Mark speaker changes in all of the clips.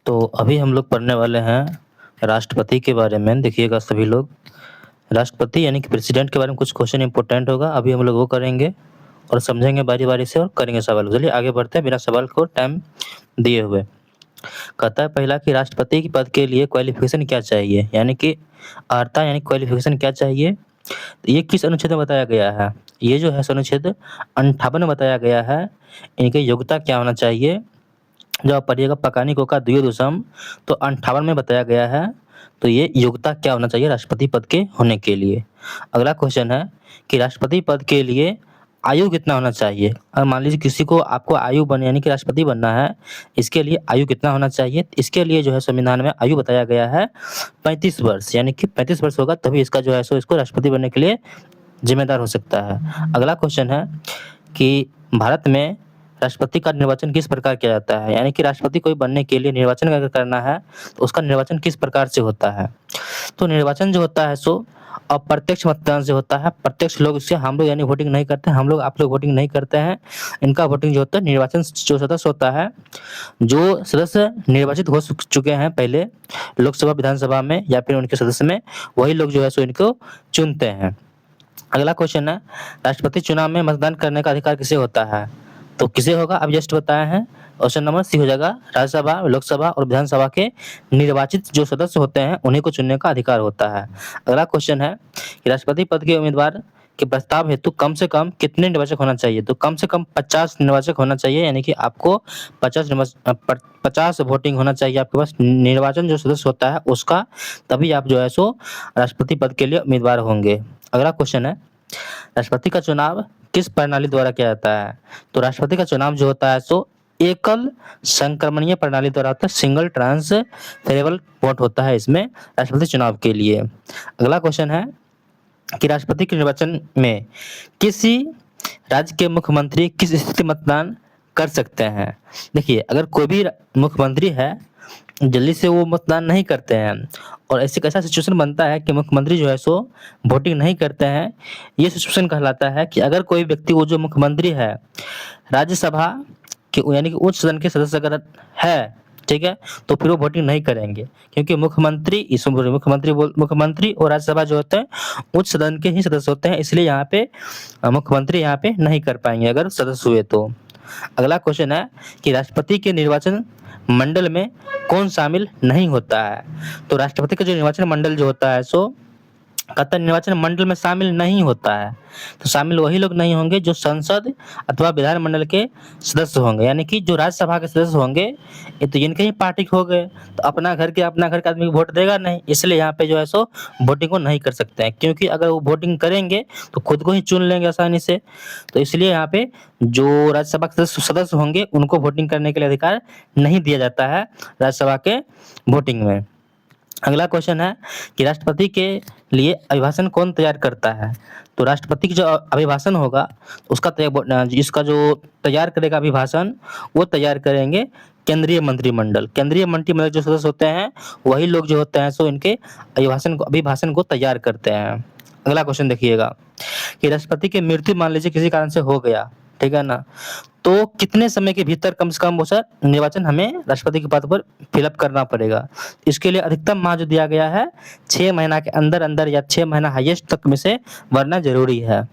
Speaker 1: तो अभी हम लोग पढ़ने वाले हैं राष्ट्रपति के बारे में। देखिएगा सभी लोग, राष्ट्रपति यानी कि प्रेसिडेंट के बारे में कुछ क्वेश्चन इंपॉर्टेंट होगा। अभी हम लोग वो करेंगे और समझेंगे बारी-बारी से और करेंगे सवाल। चलिए आगे बढ़ते हैं बिना सवाल को टाइम दिए हुए। कहता है पहला कि राष्ट्रपति के पद के लिए क्वालिफ़िकेशन क्या चाहिए? यानी कि अर्हता यानी क्वालिफ़िकेशन क्या चाहिए? ये किस अनुच्छेद में बताया गया है? ये जो है अनुच्छेद 58 में बताया गया है। इनकी योग्यता क्या होना चाहिए? जब आप पढ़िएगा पकानिको का द्वियोदशम तो 58 में बताया गया है। तो ये योग्यता क्या होना चाहिए राष्ट्रपति पद के होने के लिए? अगला क्वेश्चन है कि राष्ट्रपति पद के लिए आयु कितना होना चाहिए? और मान लीजिए किसी को आपको आयु बन यानी कि राष्ट्रपति बनना है, इसके लिए आयु कितना होना चाहिए? इसके लिए जो है संविधान में आयु बताया गया है 35 वर्ष, यानी कि 35 वर्ष होगा तभी इसका जो है सो इसको राष्ट्रपति बनने के लिए जिम्मेदार हो सकता है। अगला क्वेश्चन है कि भारत में राष्ट्रपति का निर्वाचन किस प्रकार किया जाता है? यानी कि राष्ट्रपति कोई बनने के लिए निर्वाचन अगर करना है, तो उसका निर्वाचन किस प्रकार से होता है? तो निर्वाचन जो होता है सो अप्रत्यक्ष मतदान से होता है। प्रत्यक्ष लोग इससे हम लोग यानी वोटिंग नहीं करते हैं, हम लोग आप लोग वोटिंग नहीं करते हैं। इनका वोटिंग जो होता है निर्वाचन जो सदस्य होता है, जो सदस्य निर्वाचित हो चुके हैं पहले लोकसभा, विधानसभा में या फिर उनके सदस्य में, वही लोग जो है सो इनको चुनते हैं। अगला क्वेश्चन है राष्ट्रपति चुनाव में मतदान करने का अधिकार किसे होता है? तो किसे होगा? अब जस्ट बताया है। ऑप्शन नंबर सी हो जाएगा, राज्यसभा, लोकसभा और विधानसभा के निर्वाचित जो सदस्य होते हैं उन्हीं को चुनने का अधिकार होता है। अगला क्वेश्चन है कि राष्ट्रपति पद के उम्मीदवार के प्रस्ताव हेतु कम से कम कितने निर्वाचक होना चाहिए? तो कम से कम 50 निर्वाचक होना चाहिए, यानी कि आपको 50 वोटिंग होना चाहिए आपके पास, निर्वाचन जो सदस्य होता है उसका, तभी आप जो है सो राष्ट्रपति पद के लिए उम्मीदवार होंगे। अगला क्वेश्चन है राष्ट्रपति का चुनाव किस प्रणाली द्वारा किया जाता है? तो राष्ट्रपति का चुनाव जो होता है सो एकल संक्रमणीय प्रणाली द्वारा होता है, सिंगल ट्रांसफरेबल वोट होता है इसमें राष्ट्रपति चुनाव के लिए। अगला क्वेश्चन है कि राष्ट्रपति के निर्वाचन में किसी राज्य के मुख्यमंत्री किस स्थिति मतदान कर सकते हैं? देखिए अगर कोई भी मुख्यमंत्री है, जल्दी से वो मतदान नहीं करते हैं और ऐसे कैसा सिचुएशन बनता है कि मुख्यमंत्री जो है सो वोटिंग नहीं करते हैं। ये सिचुएशन कहलाता है कि अगर कोई व्यक्ति वो जो मुख्यमंत्री है राज्यसभा के यानी कि उच्च सदन के सदस्य अगर है, ठीक है, तो फिर वो वोटिंग नहीं करेंगे, क्योंकि मुख्यमंत्री और राज्यसभा जो होते हैं उच्च सदन के ही सदस्य होते हैं, इसलिए यहाँ पे मुख्यमंत्री यहाँ पे नहीं कर पाएंगे अगर सदस्य हुए तो। अगला क्वेश्चन है कि राष्ट्रपति के निर्वाचन मंडल में कौन शामिल नहीं होता है? तो राष्ट्रपति का जो निर्वाचन मंडल जो होता है सो कहता है निर्वाचन मंडल में शामिल नहीं होता है। तो शामिल वही लोग नहीं होंगे जो संसद अथवा विधानमंडल के सदस्य होंगे, यानी कि जो राज्यसभा के सदस्य होंगे ये तो इनके ही पार्टी के हो गए, तो अपना घर के आदमी को वोट देगा नहीं, इसलिए यहाँ पे जो है सो वोटिंग को नहीं कर सकते हैं, क्योंकि अगर वो वोटिंग करेंगे तो खुद को ही चुन लेंगे आसानी से। तो इसलिए यहाँ पे जो राज्यसभा के सदस्य होंगे उनको वोटिंग करने के लिए अधिकार नहीं दिया जाता है राज्यसभा के वोटिंग में। अगला क्वेश्चन है कि राष्ट्रपति के लिए अभिभाषण कौन तैयार करता है? तो राष्ट्रपति की जो अभिभाषण होगा उसका इसका जो तैयार करेगा अभिभाषण, वो तैयार करेंगे केंद्रीय मंत्रिमंडल। केंद्रीय मंत्रिमंडल जो सदस्य होते हैं वही लोग जो होते हैं सो इनके अभिभाषण को तैयार करते हैं। अगला क्वेश्चन देखिएगा कि राष्ट्रपति की मृत्यु मान लीजिए किसी कारण से हो गया, ठीक है ना, तो कितने समय के भीतर कम से कम वो सर निर्वाचन हमें राष्ट्रपति के पद पर फिलअप करना पड़ेगा? इसके लिए अधिकतम माह जो दिया गया है 6 महीना के अंदर अंदर या 6 महीना हाईएस्ट तक में से भरना जरूरी है।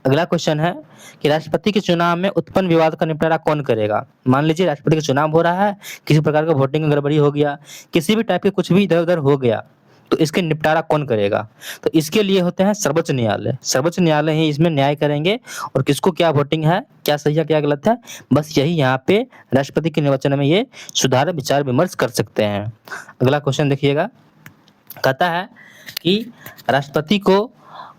Speaker 1: अगला क्वेश्चन है कि राष्ट्रपति के चुनाव में उत्पन्न विवाद का निपटारा कौन करेगा? मान लीजिए राष्ट्रपति का चुनाव हो रहा है, किसी प्रकार का वोटिंग में गड़बड़ी हो गया, किसी भी टाइप के कुछ भी इधर उधर हो गया, तो इसके निपटारा कौन करेगा? तो इसके लिए होते हैं सर्वोच्च न्यायालय। सर्वोच्च न्यायालय ही इसमें न्याय करेंगे और किसको क्या वोटिंग है, क्या सही है क्या गलत है, बस यही यहाँ पे राष्ट्रपति के निर्वाचन में ये सुधार विचार विमर्श कर सकते हैं। अगला क्वेश्चन देखिएगा, कहता है कि राष्ट्रपति को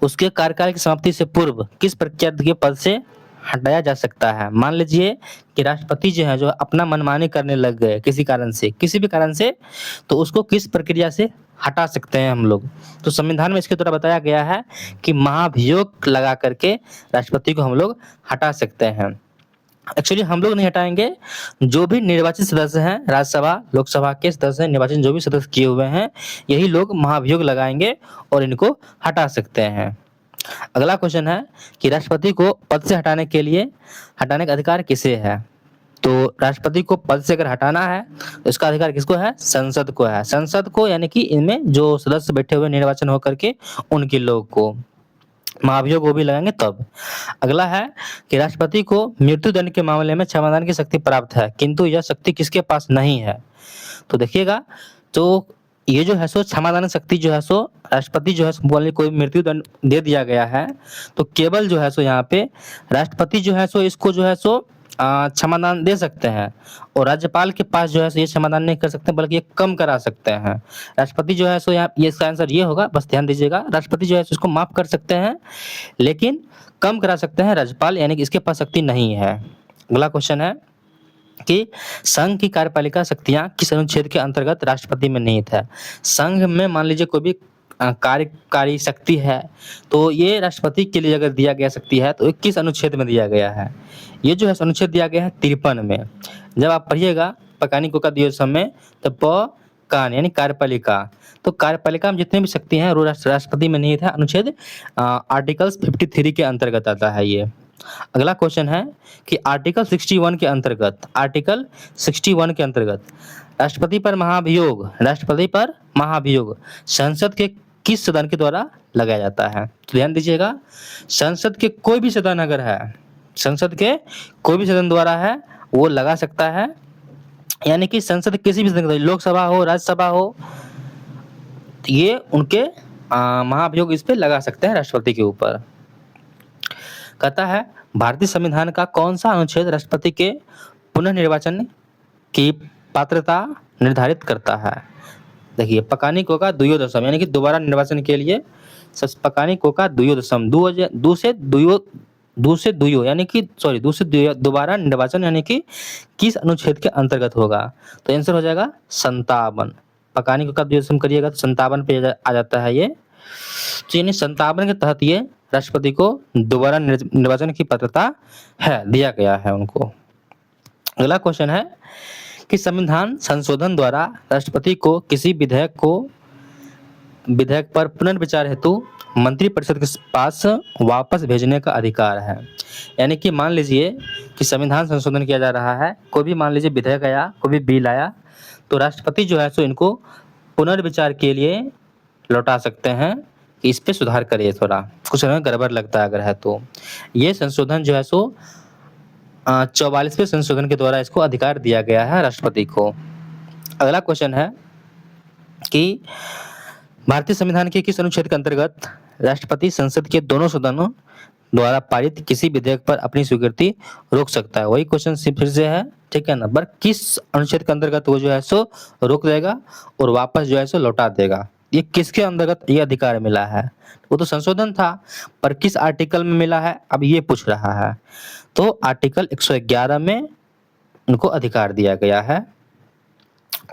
Speaker 1: उसके कार्यकाल की समाप्ति से पूर्व किस प्रक्रिया के पद से हटाया जा सकता है? मान लीजिए कि राष्ट्रपति जो है जो अपना मनमानी करने लग गए किसी कारण से, किसी भी कारण से, तो उसको किस प्रक्रिया से हटा सकते हैं हम लोग? तो संविधान में इसके द्वारा बताया गया है कि महाभियोग लगा करके राष्ट्रपति को हम लोग हटा सकते हैं। एक्चुअली हम लोग नहीं हटाएंगे, जो भी निर्वाचित सदस्य हैं राज्यसभा लोकसभा के सदस्य हैं, निर्वाचन जो भी सदस्य किए हुए हैं, यही लोग महाभियोग लगाएंगे और इनको हटा सकते हैं। अगला क्वेश्चन है कि राष्ट्रपति को पद से हटाने का अधिकार किसे है? तो राष्ट्रपति को पद से अगर हटाना है तो इसका अधिकार किसको है? संसद को है। संसद को यानी कि इनमें जो सदस्य बैठे हुए निर्वाचन होकर के उनके लोग को, महाभियोग वो भी लगाएंगे तब। अगला है कि राष्ट्रपति को मृत्युदंड के मामले में क्षमादान की शक्ति प्राप्त है, किंतु यह शक्ति किसके पास नहीं है? तो देखिएगा, तो ये जो है सो क्षमादान शक्ति जो है सो राष्ट्रपति जो है सो बोले कोई मृत्युदंड दे दिया गया है तो केवल जो है सो यहाँ पे राष्ट्रपति जो है सो इसको जो है सो क्षमादान दे सकते हैं, और राज्यपाल के पास जो है सो ये क्षमादान नहीं कर सकते बल्कि ये कम करा सकते हैं। राष्ट्रपति जो है सो यहाँ ये इसका आंसर ये होगा, बस ध्यान दीजिएगा, राष्ट्रपति जो है सो इसको माफ कर सकते हैं लेकिन कम करा सकते हैं राज्यपाल, यानी कि इसके पास शक्ति नहीं है। अगला क्वेश्चन है कि संघ की कार्यपालिका शक्तियां किस अनुच्छेद के अंतर्गत राष्ट्रपति में निहित है? संघ में मान लीजिए कोई भी कार्यकारी शक्ति है तो ये राष्ट्रपति के लिए अगर दिया गया शक्ति है तो किस अनुच्छेद में दिया गया है? ये जो है अनुच्छेद दिया गया है 53 में। जब आप पढ़िएगा पकानिको का दिए समय तो प कान यानी कार्यपालिका, तो कार्यपालिका में जितने भी शक्ति हैं वो राष्ट्रपति में निहित है, अनुच्छेद आर्टिकल्स 53 के अंतर्गत आता है ये। अगला क्वेश्चन है कि आर्टिकल 61 के अंतर्गत राष्ट्रपति पर महाभियोग संसद के किस सदन के द्वारा लगाया जाता है? तो ध्यान दीजिएगा, संसद के कोई भी सदन अगर है, संसद के कोई भी सदन द्वारा है वो लगा सकता है, यानी कि संसद किसी भी सदन, लोकसभा हो राज्यसभा हो, ये उनके महाभियोग इस पे लगा सकते हैं राष्ट्रपति के ऊपर। कहता है भारतीय संविधान का कौन सा अनुच्छेद राष्ट्रपति के पुनर्निर्वाचन की पात्रता निर्धारित करता है? देखिए पकानिको का द्वयोदशम यानी कि दोबारा निर्वाचन के लिए पकानिको का द्वयोदशम दोबारा निर्वाचन यानी कि किस अनुच्छेद के अंतर्गत होगा? तो आंसर हो जाएगा 57। पकानिको का द्वयोदशम करिएगा तो 57 पे आ जाता है ये, तो यानी 57 के तहत ये राष्ट्रपति को दोबारा निर्वाचन की पात्रता है, दिया गया है उनको। अगला क्वेश्चन है कि संविधान संशोधन द्वारा राष्ट्रपति को किसी विधेयक पर पुनर्विचार हेतु मंत्रिपरिषद के पास वापस भेजने का अधिकार है। यानी कि मान लीजिए कि संविधान संशोधन किया जा रहा है, कोई भी मान लीजिए विधेयक आया, कोई भी बिल आया, तो राष्ट्रपति जो है सो इनको पुनर्विचार के लिए लौटा सकते हैं कि इस पे सुधार करिए, थोड़ा कुछ हमें गड़बड़ लगता है अगर है तो। ये संशोधन जो है सो 44वें संशोधन के द्वारा इसको अधिकार दिया गया है राष्ट्रपति को। अगला क्वेश्चन है कि भारतीय संविधान के किस अनुच्छेद के अंतर्गत राष्ट्रपति संसद के दोनों सदनों द्वारा पारित किसी विधेयक पर अपनी स्वीकृति रोक सकता है? वही क्वेश्चन फिर से है, ठीक है ना, पर किस अनुच्छेद के अंतर्गत वो जो है सो रोक देगा और वापस जो है सो लौटा देगा? ये किसके अंतर्गत ये अधिकार मिला है? वो तो संशोधन था, पर किस आर्टिकल में मिला है अब ये पूछ रहा है। तो आर्टिकल 111 में उनको अधिकार दिया गया है,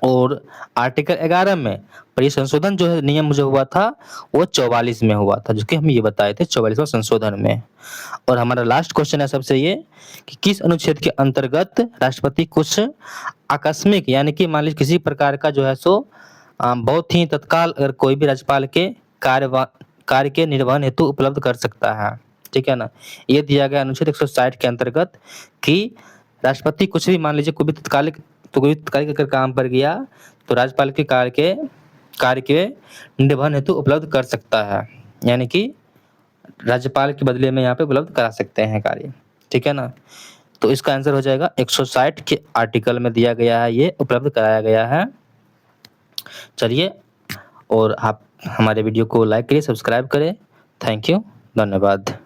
Speaker 1: और आर्टिकल 11 में पर ये संशोधन जो है नियम जो हुआ था वो 44 में हुआ था, जो कि हम ये बताए थे 44वां संशोधन में। और हमारा लास्ट क्वेश्चन है सबसे ये कि किस अनुच्छेद के अंतर्गत राष्ट्रपति कुछ आकस्मिक यानी कि मान लीजिए किसी प्रकार का जो है सो बहुत ही तत्काल अगर कोई भी राज्यपाल के कार्य के निर्वहन हेतु उपलब्ध कर सकता है, ठीक है ना। ये दिया गया अनुच्छेद 160 के अंतर्गत कि राष्ट्रपति कुछ भी मान लीजिए कोई भी तात्कालिक अगर काम पर गया तो राज्यपाल के कार्य के निर्वहन हेतु उपलब्ध कर सकता है, यानी कि राज्यपाल के बदले में यहाँ पे उपलब्ध करा सकते हैं कार्य, ठीक है ना। तो इसका आंसर हो जाएगा 160 के आर्टिकल में दिया गया है, ये उपलब्ध कराया गया है। चलिए, और आप हमारे वीडियो को लाइक करिए, सब्सक्राइब करें। थैंक यू, धन्यवाद।